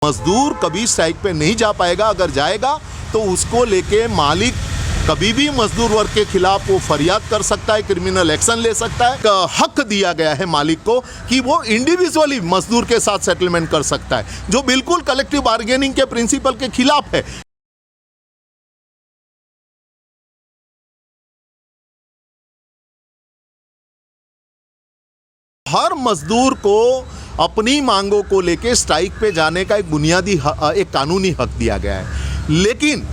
मजदूर कभी स्ट्राइक पे नहीं जा पाएगा, अगर जाएगा तो उसको लेके मालिक कभी भी मजदूर वर्ग के खिलाफ वो फरियाद कर सकता है, क्रिमिनल एक्शन ले सकता है। हक दिया गया है मालिक को कि वो इंडिविजुअली मजदूर के साथ सेटलमेंट कर सकता है, जो बिल्कुल कलेक्टिव बार्गेनिंग के प्रिंसिपल के खिलाफ है। हर मजदूर को अपनी मांगों को लेके स्ट्राइक पे जाने का एक बुनियादी एक कानूनी हक दिया गया है। लेकिन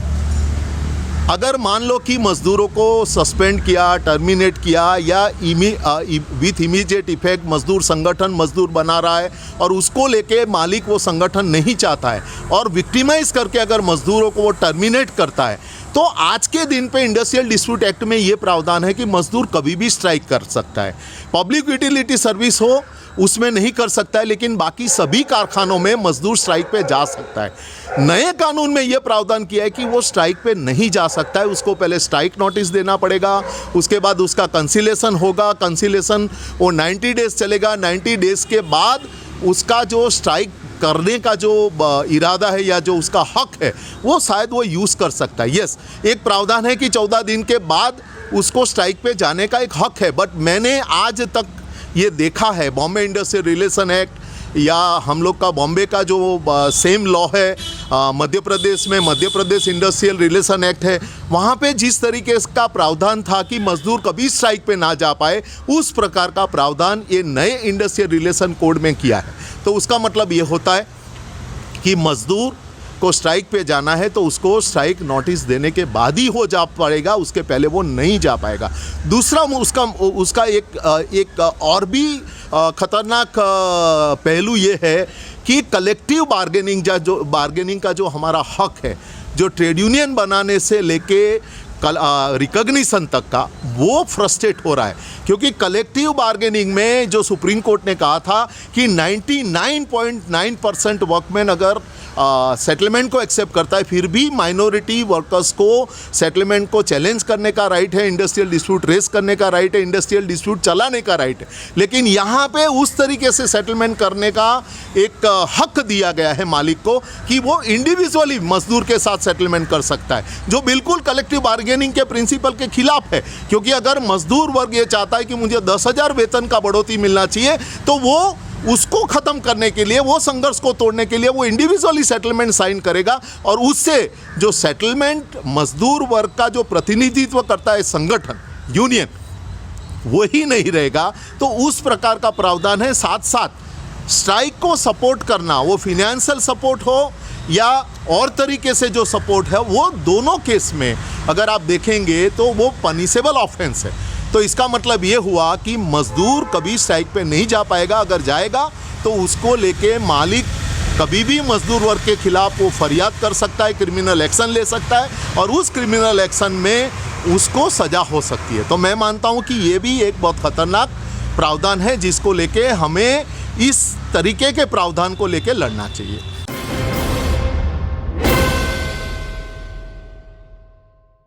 अगर मान लो कि मजदूरों को सस्पेंड किया, टर्मिनेट किया या विथ इमीडिएट इफेक्ट मजदूर संगठन मजदूर बना रहा है और उसको लेके मालिक वो संगठन नहीं चाहता है और विक्टिमाइज करके अगर मजदूरों को वो टर्मिनेट करता है, तो आज के दिन पे इंडस्ट्रियल डिस्प्यूट एक्ट में ये प्रावधान है कि मजदूर कभी भी स्ट्राइक कर सकता है। पब्लिक यूटिलिटी सर्विस हो उसमें नहीं कर सकता है, लेकिन बाकी सभी कारखानों में मजदूर स्ट्राइक पे जा सकता है। नए कानून में यह प्रावधान किया है कि वो स्ट्राइक पे नहीं जा सकता है, उसको पहले स्ट्राइक नोटिस देना पड़ेगा, उसके बाद उसका कंसिलेशन होगा, कंसिलेशन वो 90 डेज चलेगा। 90 डेज के बाद उसका जो स्ट्राइक करने का जो इरादा है या जो उसका हक है वो शायद वो यूज़ कर सकता है। यस, एक प्रावधान है कि 14 दिन के बाद उसको स्ट्राइक पे जाने का एक हक है। बट मैंने आज तक ये देखा है, बॉम्बे इंडस्ट्रियल रिलेशन एक्ट या हम लोग का बॉम्बे का जो सेम लॉ है मध्य प्रदेश में, Madhya Pradesh industrial relation act है, वहाँ पे जिस तरीके का प्रावधान था कि मजदूर कभी स्ट्राइक पे ना जा पाए, उस प्रकार का प्रावधान ये नए इंडस्ट्रियल रिलेशन कोड में किया है। तो उसका मतलब ये होता है कि मजदूर को स्ट्राइक पे जाना है तो उसको स्ट्राइक नोटिस देने के बाद ही हो जा पाएगा, उसके पहले वो नहीं जा पाएगा। दूसरा उसका एक और भी खतरनाक पहलू ये है कि कलेक्टिव बार्गेनिंग का जो हमारा हक है, जो ट्रेड यूनियन बनाने से लेके रिकॉग्निशन तक का, वो फ्रस्ट्रेट हो रहा है। क्योंकि कलेक्टिव बार्गेनिंग में जो सुप्रीम कोर्ट ने कहा था कि 99.9% वर्कमैन अगर सेटलमेंट को एक्सेप्ट करता है, फिर भी माइनॉरिटी वर्कर्स को सेटलमेंट को चैलेंज करने का राइट है, इंडस्ट्रियल डिस्प्यूट रेस करने का राइट है, इंडस्ट्रियल डिस्प्यूट चलाने का राइट है। लेकिन यहाँ पे उस तरीके से सेटलमेंट करने का एक हक दिया गया है मालिक को कि वो इंडिविजुअली मजदूर के साथ सेटलमेंट कर सकता है, जो बिल्कुल कलेक्टिव बार्गेनिंग के प्रिंसिपल के खिलाफ है। क्योंकि अगर मजदूर वर्ग ये चाहता है कि मुझे 10,000 वेतन का बढ़ोतरी मिलना चाहिए, तो वो उसको ख़त्म करने के लिए, वो संघर्ष को तोड़ने के लिए वो इंडिविजुअली सेटलमेंट साइन करेगा और उससे जो सेटलमेंट मजदूर वर्ग का जो प्रतिनिधित्व करता है संगठन यूनियन, वही नहीं रहेगा। तो उस प्रकार का प्रावधान है। साथ साथ स्ट्राइक को सपोर्ट करना, वो फिनेंशियल सपोर्ट हो या और तरीके से जो सपोर्ट है, वो दोनों केस में अगर आप देखेंगे तो वो पनिशेबल ऑफेंस है। तो इसका मतलब ये हुआ कि मजदूर कभी स्ट्राइक पे नहीं जा पाएगा, अगर जाएगा तो उसको लेके मालिक कभी भी मजदूर वर्ग के खिलाफ वो फरियाद कर सकता है, क्रिमिनल एक्शन ले सकता है और उस क्रिमिनल एक्शन में उसको सज़ा हो सकती है। तो मैं मानता हूँ कि ये भी एक बहुत ख़तरनाक प्रावधान है, जिसको लेके हमें इस तरीके के प्रावधान को लेके लड़ना चाहिए।